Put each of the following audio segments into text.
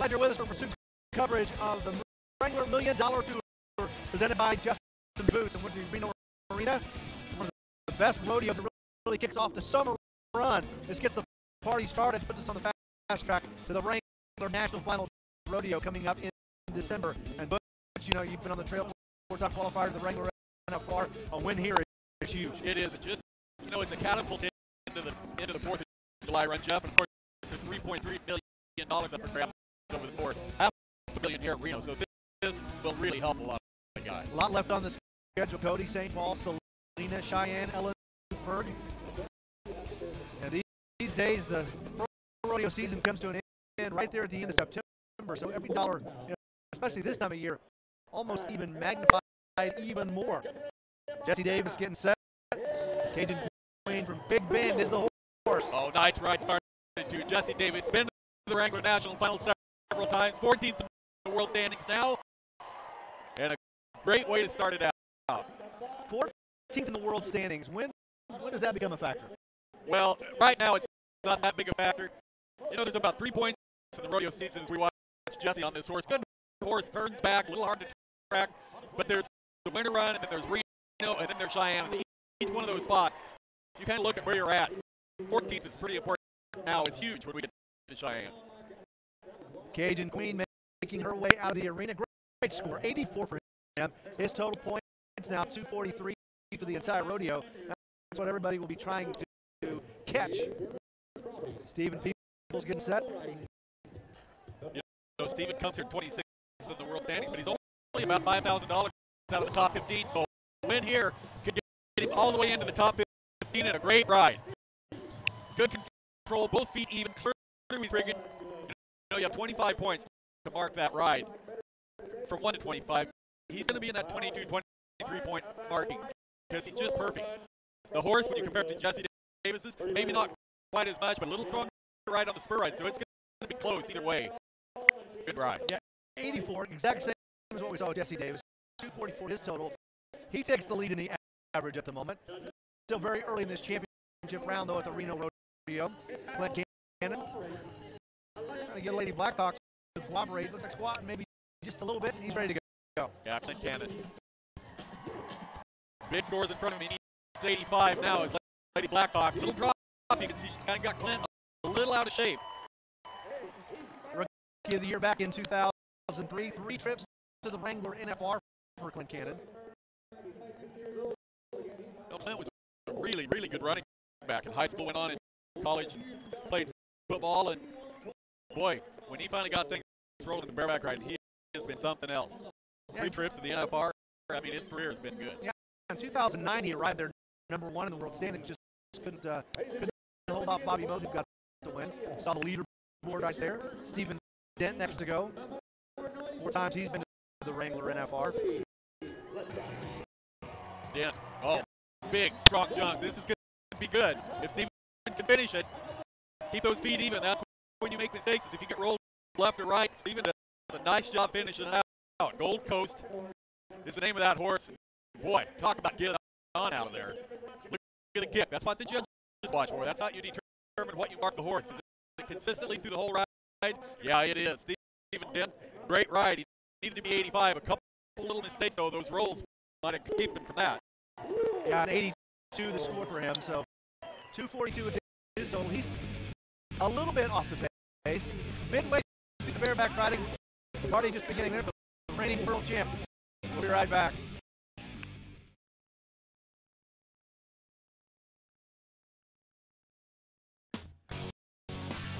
Glad you're with us for pursuit coverage of the Wrangler $1 Million Tour presented by Justin Boots and Reno Arena. One of the best rodeos that really kicks off the summer run. This gets the party started, puts us on the fast track to the Wrangler National Finals Rodeo coming up in December. And Butch, you know, you've been on the trail four-time qualifier to the Wrangler NFR. A win here is huge. It is. It just, you know, it's a catapult into the 4th of July run, Jeff. And of course, there's $3.3 million up for grabs over the board. $500 million here at Reno. So this will really help a lot of guys. A lot left on the schedule. Cody, St. Paul, Salina, Cheyenne, Ellensburg. And these days, the rodeo season comes to an end right there at the end of September. So every dollar, you know, especially this time of year, almost even magnified even more. Jesse Davis getting set. Cajun Queen from Big Bend is the horse. Oh, nice ride started to Jesse Davis. Been to the Wrangler National Finals several times. 14th in the world standings now. And a great way to start it out. 14th in the world standings. When does that become a factor? Well, right now it's not that big a factor. You know, there's about 3 points in the rodeo season as we watch Jesse on this horse. Good horse, turns back, a little hard to track, but there's the winter run, and then there's Reno, and then there's Cheyenne. And each one of those spots, you kind of look at where you're at. 14th is pretty important now. It's huge when we get to Cheyenne. Cajun Queen making her way out of the arena. Great score, 84 for him. His total points now 243 for the entire rodeo. That's what everybody will be trying to catch. Stephen Peoples getting set. You know, Stephen comes here 26th in the world standings, but he's only about $5,000 out of the top 15. So a win here could get him all the way into the top 15 and a great ride. Good control, both feet even, clearly rigging. You know, you have 25 points to mark that ride from 1 to 25. He's going to be in that 22, 23 point marking because he's just perfect. The horse, when you compare it to Jesse Davis's, maybe not quite as much, but a little stronger ride on the spur ride, so it's going to be close either way. Good ride. Yeah, 84, exact same as what we saw with Jesse Davis. 244 his total. He takes the lead in the average at the moment. Still very early in this championship round, though, at the Reno Rodeo. Clint Cannon trying to get Lady Blackhawk to cooperate. Looks like squatting maybe just a little bit, and he's ready to go. Yeah, Clint Cannon. Big scores in front of him. It's 85 now as Lady Blackhawk. Little drop. You can see she's kind of got Clint a little out of shape. Rookie of the year back in 2003. 3 trips to the Wrangler NFR for Clint Cannon. No, Clint was a really, really good running back in high school, went on in college and played football. And boy, when he finally got things rolling in the bareback ride, he has been something else. 3 trips to the NFR. I mean, his career has been good. Yeah, in 2009 he arrived there number 1 in the world standings. Just couldn't hold off Bobby Moe, who got the win. Saw the leaderboard right there. Stephen Dent next to go. 4 times he's been to the Wrangler NFR. Dent, oh, big, strong jumps. This is going to be good. If Stephen can finish it, keep those feet even. That's when you make mistakes, is if you get rolled left or right. Stephen does a nice job finishing it out. Gold Coast is the name of that horse. Boy, talk about getting on out of there. Look at the kick. That's what the judges watch for. That's how you determine what you mark the horse. Is it consistently through the whole ride? Yeah, it is. Stephen Dent, great ride. He needed to be 85. A couple little mistakes, though. Those rolls might have kept him from that. Yeah, an 82 the score for him. So 242 is total. He's a little bit off the pace. Midway through the bareback riding. Party just beginning there, but reigning world champ. We'll be right back.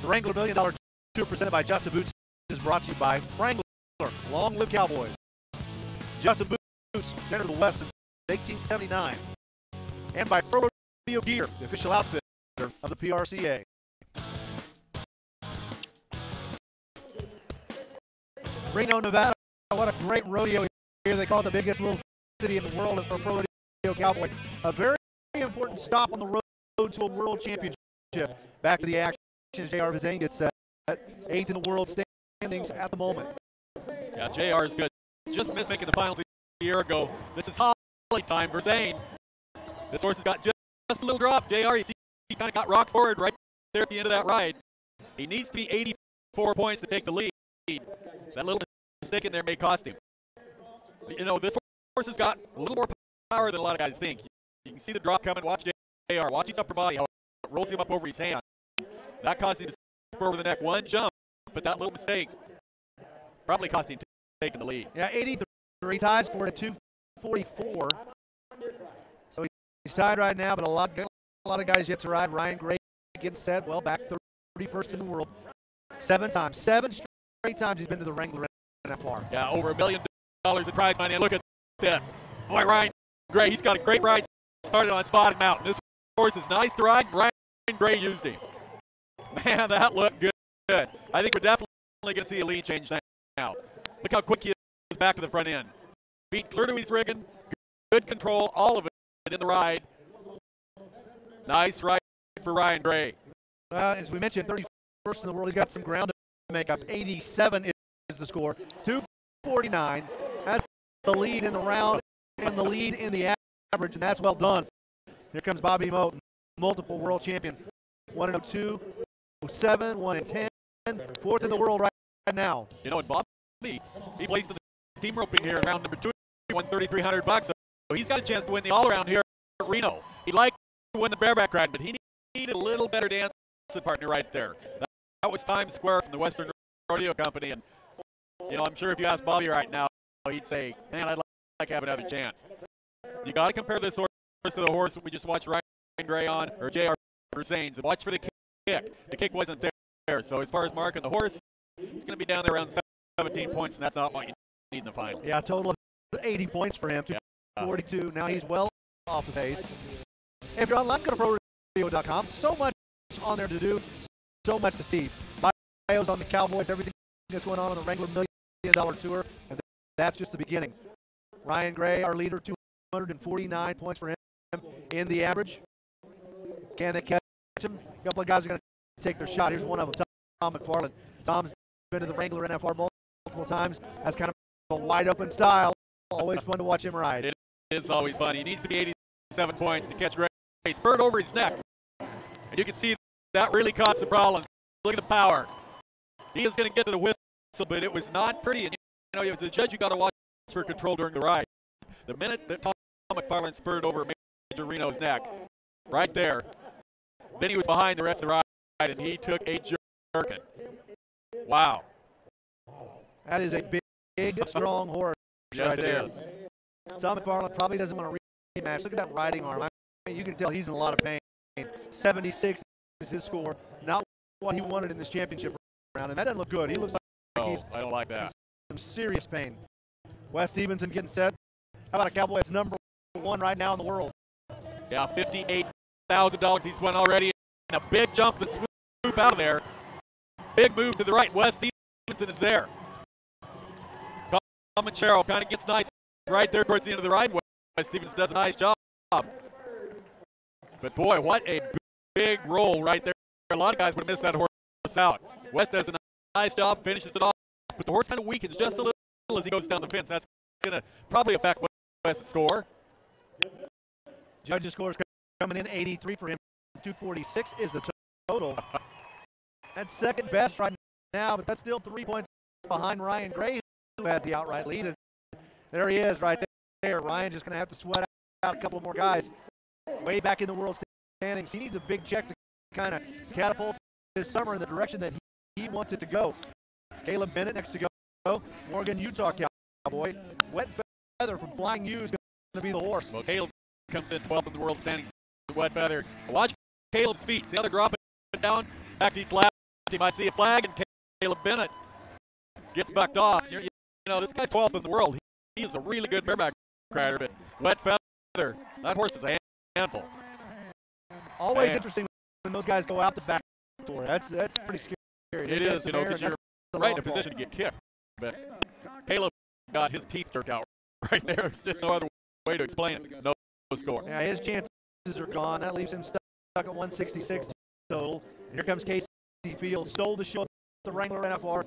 The Wrangler $1 Million Tour presented by Justin Boots is brought to you by Wrangler. Long live Cowboys. Justin Boots, center of the West since 1879. And by Pro Rodeo Gear, the official outfitter of the PRCA. Reno, Nevada, what a great rodeo here. They call it the biggest little city in the world for Pro Rodeo Cowboy. A very important stop on the road to a world championship. Back to the action. J.R. Vizane gets set 8th in the world standings at the moment. Yeah, J.R. is good. Just missed making the finals a year ago. This is Holly time for Zane. This horse has got just a little drop. J.R., you see, he kind of got rocked forward right there at the end of that ride. He needs to be 84 points to take the lead. That little mistake in there may cost him. You know, this horse has got a little more power than a lot of guys think. You can see the drop coming. Watch JR. Watch his upper body, how it rolls him up over his hand. That caused him to spur over the neck. One jump, but that little mistake probably cost him taking the lead. Yeah, 83 ties for it at 244. So he's tied right now, but a lot of guys yet to ride. Ryan Gray getting set. Well, back 31st in the world. 7 times. 7 straight times he's been to the Wrangler in that far. Yeah, over $1 million in prize money. And look at this. Boy, Ryan Gray, he's got a great ride started on Spotted Mountain. This horse is nice to ride. Ryan Gray used him. Man, that looked good. I think we're definitely going to see a lead change now. Look how quick he is back to the front end. Feet clear to his rigging. Good control, all of it in the ride. Nice ride for Ryan Gray. As we mentioned, 31st in the world. He's got some ground to make up. 87 is the score. 249. That's the lead in the round and the lead in the average, and that's well done. Here comes Bobby Moten, multiple world champion. 1-02, 07, 1-10, 4th in the world right now. You know, and Bobby, he placed in the team roping here in round number 2. He won $3,300, so he's got a chance to win the all-around here at Reno. He'd like to win the bareback ride, but he needed a little better dancing partner right there. That was Times Square from the Western Rodeo Company, and you know, I'm sure if you ask Bobby right now, he'd say, man, I'd like to have another chance. You got to compare this horse to the horse we just watched Ryan Gray on, or J.R. Hussain's, and watch for the kick. The kick wasn't there, so as far as marking the horse, he's going to be down there around 17 points, and that's not what you need in the final. Yeah, total of 80 points for him, 242. Now he's well off the pace. If you're online, go to ProRodeo.com. So much on there to do, so much to see. Bios on the Cowboys, everything that's going on the Wrangler $1 Million Tour, and that's just the beginning. Ryan Gray, our leader, 249 points for him in the average. Can they catch him? A couple of guys are going to take their shot. Here's one of them, Tom McFarland. Tom's been to the Wrangler NFR multiple times. That's kind of a wide open style. Always fun to watch him ride. It is always fun. He needs to be 87 points to catch Gray. Spurred over his neck. And you can see that really caused some problems. Look at the power. He is going to get to the whistle, but it was not pretty. And you know, as a judge, you got to watch for control during the ride. The minute that Tom McFarland spurred over Major Reno's neck, right there, then he was behind the rest of the ride, and he took a jerkin. Wow. That is a big, strong horse right there. Yes, it is. Tom McFarland probably doesn't want to rematch. Look at that riding arm. I mean, you can tell he's in a lot of pain. 76 is his score. Not what he wanted in this championship round, and that doesn't look good. He looks like he's I don't like that. in some serious pain. Wes Stevenson getting set. How about a Cowboy that's number 1 right now in the world? Yeah, $58,000 he's won already. And a big jump and swoop out of there. Big move to the right. Wes Stevenson is there. Tom Cheryl kind of gets nice right there towards the end of the ride. Wes Stevenson does a nice job. But boy, what a big roll right there. A lot of guys would have missed that horse out. Wes does a nice job, finishes it off. But the horse kind of weakens just a little as he goes down the fence. That's going to probably affect Wes' score. Judges' scores coming in 83 for him. 246 is the total. That's second best right now, but that's still 3 points behind Ryan Gray, who has the outright lead. And there he is right there. Ryan just going to have to sweat out a couple more guys. Way back in the world standings. He needs a big check to kind of catapult his summer in the direction that he wants it to go. Caleb Bennett next to go. Morgan, Utah Cowboy. Wet Feather from Flying U is going to be the horse. Well, Caleb comes in 12th in the world standings. Wet Feather. Watch Caleb's feet. See how they're dropping down? Back to left. He might see a flag, and Caleb Bennett gets backed off. You know, this guy's 12th in the world. He is a really good bareback rider, but Wet Feather, that horse is a handful. Always interesting when those guys go out the back door. That's pretty scary. It is, you know, because you're right in a position to get kicked. But Caleb got his teeth jerked out right there. There's just no other way to explain it. No score. Yeah, his chances are gone. That leaves him stuck at 166 total. Here comes Casey Field. Stole the show at the Wrangler NFR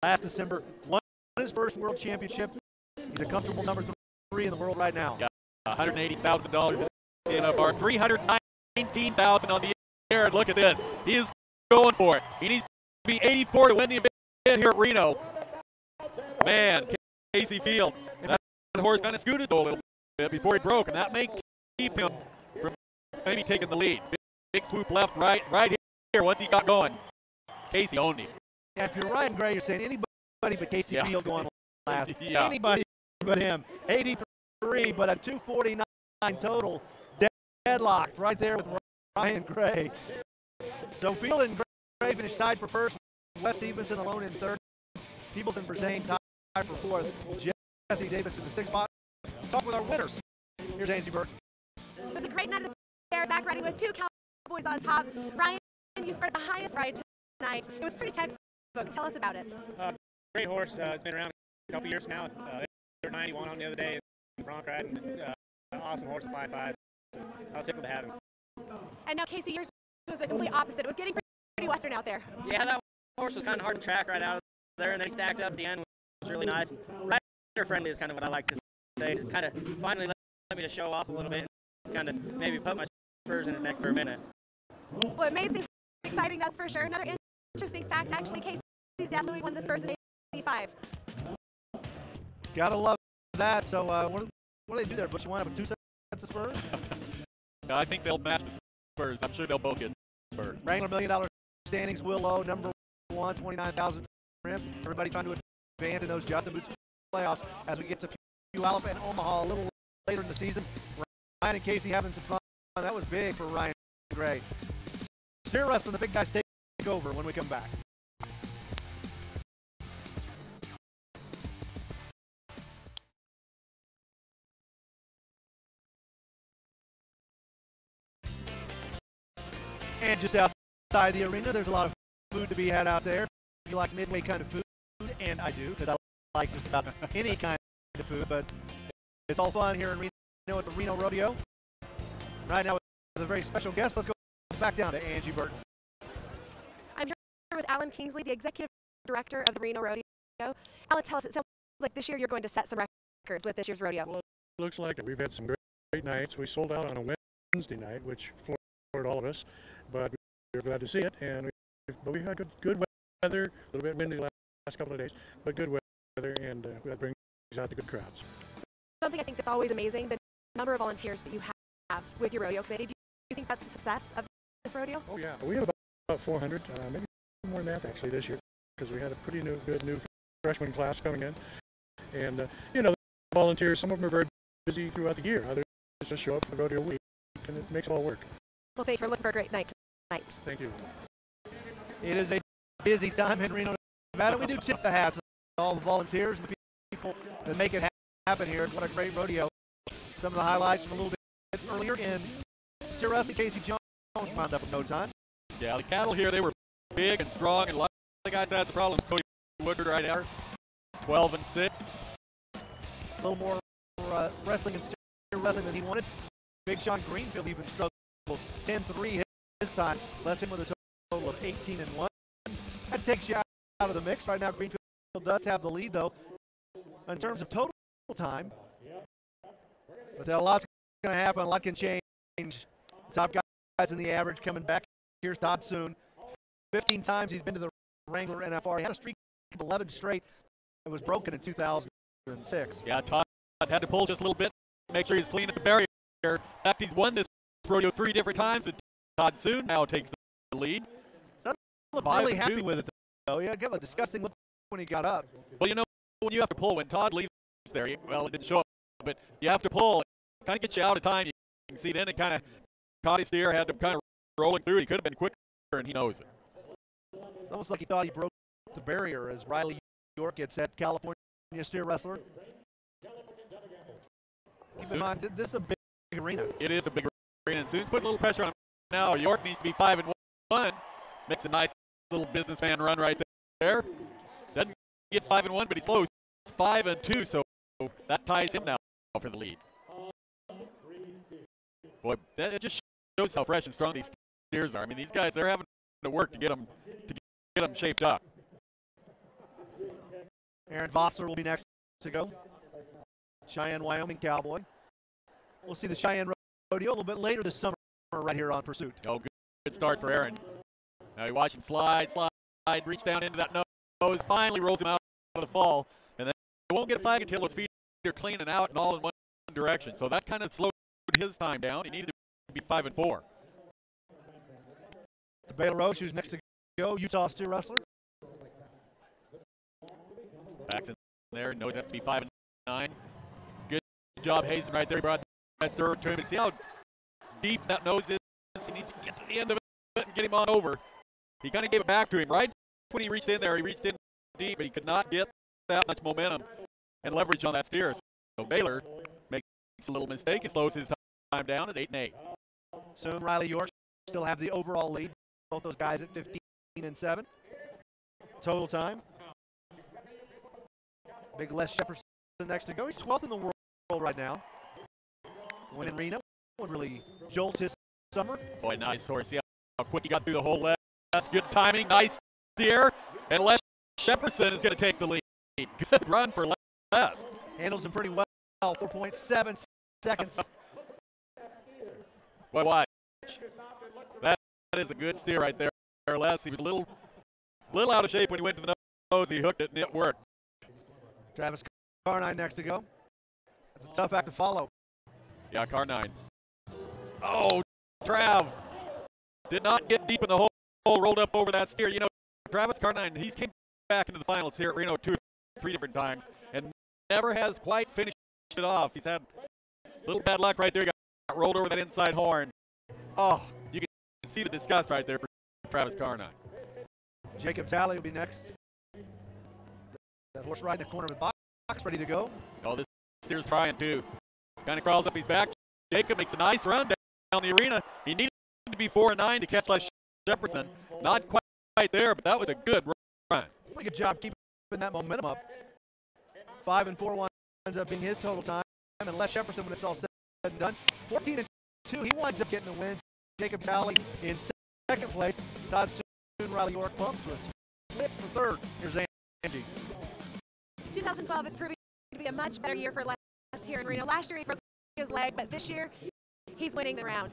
last December. Won his first world championship. He's a comfortable number 3 in the world right now. Yeah, $180,000 in the NFR. $319,000 on the air. And look at this. He is going for it. He needs to be 84 to win the event here at Reno. Man, Casey Field, that horse kind of scooted a little bit before he broke, and that may keep him from maybe taking the lead. Big swoop left, right here once he got going. Casey owned him. Yeah, if you're Ryan Gray, you're saying anybody but Casey Field going last. Yeah. Anybody but him. 83, but a 249 total. Deadlocked right there with Ryan Gray. So Field and Gray finished tied for first. Wes Stevenson alone in third. Peebles for Zane tied for fourth. Jesse Davis in the sixth spot. Talk with our winners. Here's Angie Burke. It was a great night of the bareback riding with two Cowboys on top. Ryan, you scored the highest ride tonight. It was pretty textbook. Tell us about it. Great horse. It's been around a couple years now. They were 91 on the other day in bronc riding. Awesome horse at 5'5". I was tickled to have him. And now, Casey, yours was the complete opposite. It was getting pretty western out there. Yeah, that horse was kind of hard to track right out of there, and then he stacked up at the end. It was really nice. Rider friendly is kind of what I like to say. Kind of finally let me to show off a little bit, kind of maybe put my spurs in his neck for a minute. Well, it made things exciting, that's for sure. Another interesting fact, actually, Casey's dad Louis won this Spurs in '85. Gotta love that. So what do they do there? But you wind up with two sets of Spurs? I think they'll match the Spurs. I'm sure they'll both get Spurs. Wrangler $1 Million standings. Willow number 1, 29,000 for him. Everybody trying to advance in those Justin Boots playoffs as we get to Puyallup and Omaha a little later in the season. Ryan and Casey having some fun. That was big for Ryan Gray. Steer wrestling, the big guys take over when we come back. And just outside the arena, there's a lot of food to be had out there. If you like midway kind of food, and I do, because I like just about any kind of food, but it's all fun here in Reno at the Reno Rodeo. Right now with a very special guest, let's go back down to Angie Burton. I'm here with Alan Kingsley, the executive director of the Reno Rodeo. Alan, tell us, it sounds like this year you're going to set some records with this year's rodeo. Well, it looks like it. We've had some great nights. We sold out on a Wednesday night, which floored all of us, but we were glad to see it. And we had good weather, a little bit windy the last couple of days, but good weather, and that brings out the good crowds. Something I think that's always amazing, the number of volunteers that you have with your rodeo committee. Do you think that's the success of this rodeo? Oh yeah, we have about 400, maybe more than that actually this year, because we had a pretty good new freshman class coming in. And you know, the volunteers, some of them are very busy throughout the year. Others just show up for the rodeo week, and it makes it all work. Well, thank you. We're looking for a great night tonight. Thank you. It is a busy time in Reno, Nevada. We do tip the hats to all the volunteers and the people that make it happen here. What a great rodeo. Some of the highlights from a little bit earlier in steer wrestling. Casey Jones wound up in no time. Yeah, the cattle here, they were big and strong, and a lot of the guys had some problems. Cody Woodward right there, 12-6. A little more wrestling and steer wrestling than he wanted. Big Sean Greenfield even struggled. 10-3 his time. Left him with a total of 18-1. That takes you out of the mix. Right now, Greenfield does have the lead, though, in terms of total time. But a lot's going to happen. A lot can change. Top guys in the average coming back. Here's Todd Soon. 15 times he's been to the Wrangler NFR. He had a streak of 11 straight that was broken in 2006. Yeah, Todd had to pull just a little bit, make sure he's clean at the barrier. In fact, he's won this rodeo 3 different times, and Todd Soon now takes the lead. Doesn't look really happy with it, though. Yeah, got a disgusting look when he got up. Well, you know, when you have to pull, when Todd leaves there, well, it didn't show up, but you have to pull. It kind of gets you out of time. You can see then it kind of caught his steer, had to kind of rolling through. He could have been quicker, and he knows it. It's almost like he thought he broke the barrier as Riley York gets that California steer wrestler. Keep in mind, this is a big arena. It is a big arena, and Soon's putting a little pressure on him now. York needs to be 5-1. Makes a nice little businessman run right there. Doesn't get 5-1, but he's close. It's 5-2, so that ties him now for the lead. Boy, that just shows how fresh and strong these steers are. I mean, these guys, they're having to work to get them shaped up. Aaron Vossler will be next to go. Cheyenne, Wyoming Cowboy. We'll see the Cheyenne Rodeo a little bit later this summer right here on Pursuit. Oh, good start for Aaron. Now you watch him slide, reach down into that nose, finally rolls him out of the fall, and won't get a flag until those feet are clean and out and all in one direction. So that kind of slowed his time down. He needed to be 5 and 4. To Baylor Rose, who's next to go, Utah steer wrestler. Backs in there, knows it has to be 5 and 9. Good job, Hazen, right there. He brought that third to him. And see how deep that nose is. He needs to get to the end of it and get him on over. He kind of gave it back to him right when he reached in there. He reached in deep, but he could not get that much momentum and leverage on that steer. So Baylor makes a little mistake. He slows his time down at 8 and 8. Soon Riley York still have the overall lead. Both those guys at 15 and 7. Total time. Big Les Shepardson next to go. He's 12th in the world right now. Win in Reno would really jolt his summer. Boy, nice horse. See how quick he got through the whole Les. That's good timing. Nice steer. And Les Shepardson is going to take the lead. Good run for Les. Handles him pretty well. 4.7 seconds. Boy, watch. That is a good steer right there, Les. He was a little out of shape when he went to the nose. He hooked it and it worked. Travis Carnine next to go. That's a tough act to follow. Yeah, Carnine. Oh, Trav did not get deep in the hole, rolled up over that steer. You know, Travis Carnine, he's came back into the finals here at Reno 2 or 3 different times and never has quite finished it off. He's had a little bad luck right there. He got rolled over that inside horn. Oh, you can see the disgust right there for Travis Carnine. Jacob Talley will be next. That horse right in the corner of the box, ready to go. Oh, this steer's trying too. Kind of crawls up his back. Jacob makes a nice run down the arena. He needed to be 4 and 9 to catch Les Shepardson. Not quite there, but that was a good run. Pretty good job keeping that momentum up. 5 and 4 winds up being his total time. And Les Shepardson, when it's all said and done, 14 and 2, he winds up getting the win. Jacob Talley in second place. Todd Soon, Riley York bumps to a split for third. Here's Angie. 2012 is proving to be a much better year for Les here in Reno. Last year he broke his leg, but this year he's winning the round.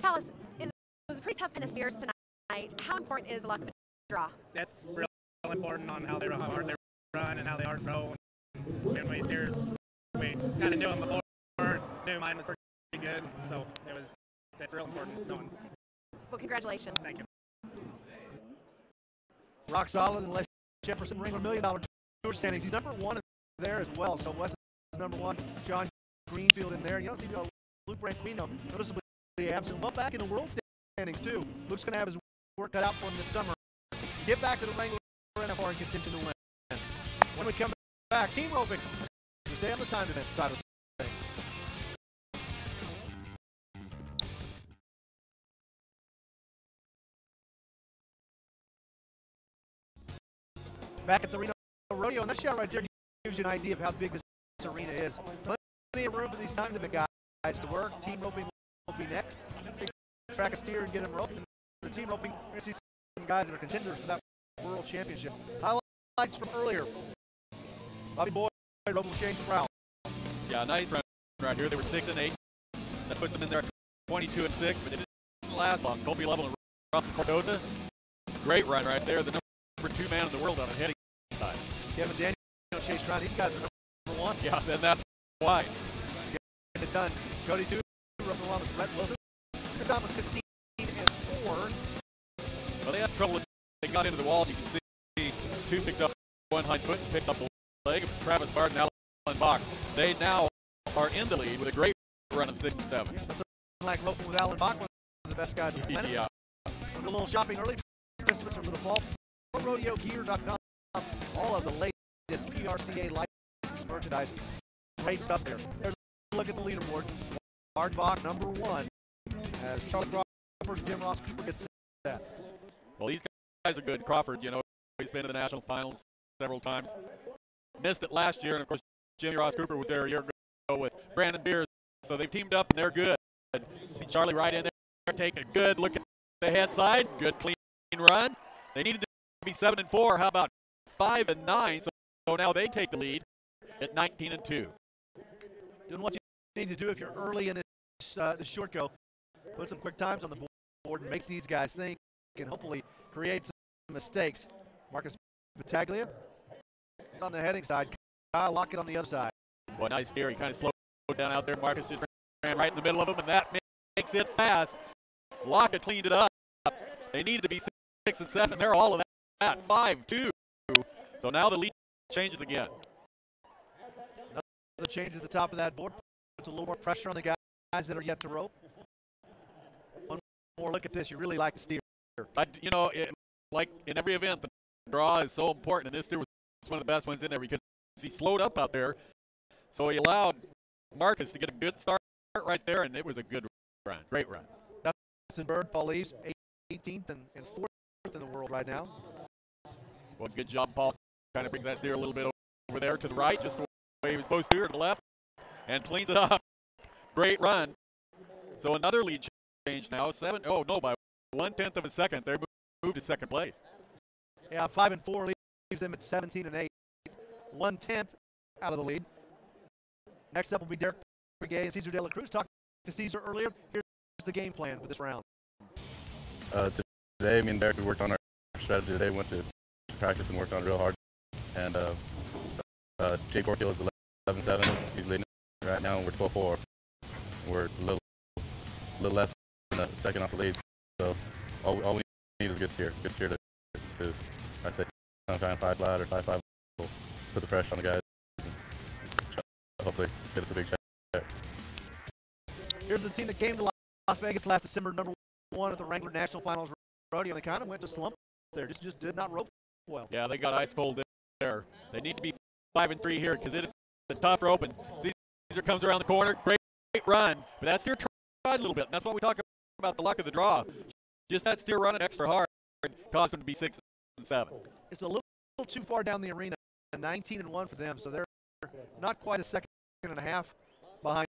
Tell us, it was a pretty tough kind of steers tonight. How important is the luck of the draw? That's real important on how hard they run and how they hard throw. And when steers, we kind of knew them before, knew mine was pretty good, so that's real important knowing. Well, congratulations. Thank you. Rock solid and Les Shepardson ring $1 million tour standings. He's number 1 there as well. So Wes is number 1. John Greenfield in there. You don't see Luke Branquino noticeably absent. Well, back in the world standings too. Luke's going to have his work cut out for him this summer. Get back to the Wrangler NFR and continue to win. When we come back, team roping. We stay on the time event side of things. Back at the Reno Rodeo, and that shot right there gives you an idea of how big this arena is. Plenty of room for these time event guys to work. Team roping will be next. Track a steer and get him roped. And the team roping, you're going to see some guys that are contenders for that World Championship. Highlights from earlier. Bobby Boyd roped with Shane Sproul. Yeah, nice run right here. They were 6 and 8. That puts them in there at 22 and 6, but it didn't last long. Colby Level and Russell Cardoza. Great run right there. The number 2 man in the world on the heading side. Kevin Daniel, Chase Ryan, these guys are number 1. Yeah, then that's why. Get it done. Cody 2, roughing along with Brett Wilson. Good time was 15 and 4. Well, they had trouble. They got into the wall. You can see 2 picked up 1 hind foot and picks up the leg of Travis Barton and Alan Bach. They now are in the lead with a great run of 6 and 7. Like roping with Alan Bach, one of the best guys in the planet. Yeah. A little shopping early. Participants are for the fall. RodeoGear.com. All of the latest PRCA licensed merchandise. Great stuff there. There's a look at the leaderboard. Martin Bach, number 1. As Charlie Crawford, Jim Ross Cooper gets that. Well, these guys are good. Crawford, you know, he's been to the national finals several times. Missed it last year, and of course, Jimmy Ross Cooper was there a year ago with Brandon Beers. So they've teamed up, and they're good. See Charlie right in there, taking a good look at the head side. Good, clean run. They needed to be 7 and 4. How about 5 and 9? So now they take the lead at 19 and 2. Doing what you need to do if you're early in this short go. Put some quick times on the board and make these guys think and hopefully create some mistakes. Marcus Battaglia on the heading side. Kyle Lockett on the other side. Boy, nice steer. He kind of slowed down out there. Marcus just ran right in the middle of him, and that makes it fast. Lockett cleaned it up. They needed to be 6 and 7. They're all of that. 5-2. So now the lead changes again. The change at the top of that board puts a little more pressure on the guys that are yet to rope. One more look at this. You really like the steer. You know, like in every event, the draw is so important, and this steer was one of the best ones in there because he slowed up out there. So he allowed Marcus to get a good start right there, and it was a good run. Great run. Dustin Bird, Paul Leaves, 18th and 4th in the world right now. Well, good job, Paul. Kind of brings that steer a little bit over there to the right, just the way he was supposed to, or to the left, and cleans it up. Great run. So another lead change now. By 1/10 of a second, they moved to second place. Yeah, 5 and 4 leaves them at 17 and 8. 1/10 out of the lead. Next up will be Derek Brigay and Cesar De La Cruz. Talked to Cesar earlier. Here's the game plan for this round. Today, me and Derek, we worked on our strategy today. Went to practice and worked on it real hard. And Jay Borkill is 11-7. He's leading right now, and we're 12-4. We're a little less than a second off the lead. So all we need is a good steer to I say, sometime 5 flat or 5-5. We'll put the pressure on the guys and hopefully get us a big check. Here's the team that came to Las Vegas last December, number 1 at the Wrangler National Finals Rodeo. They kind of went to slump there, just did not rope well. Yeah, they got ice cold there. They need to be 5 and 3 here because it is a tough rope. And Cesar comes around the corner, great run, but that steer tried a little bit. And that's what we talk about, the luck of the draw. Just that steer running extra hard caused them to be 6 and 7. It's a little too far down the arena, 19 and 1 for them, so they're not quite a second and a half behind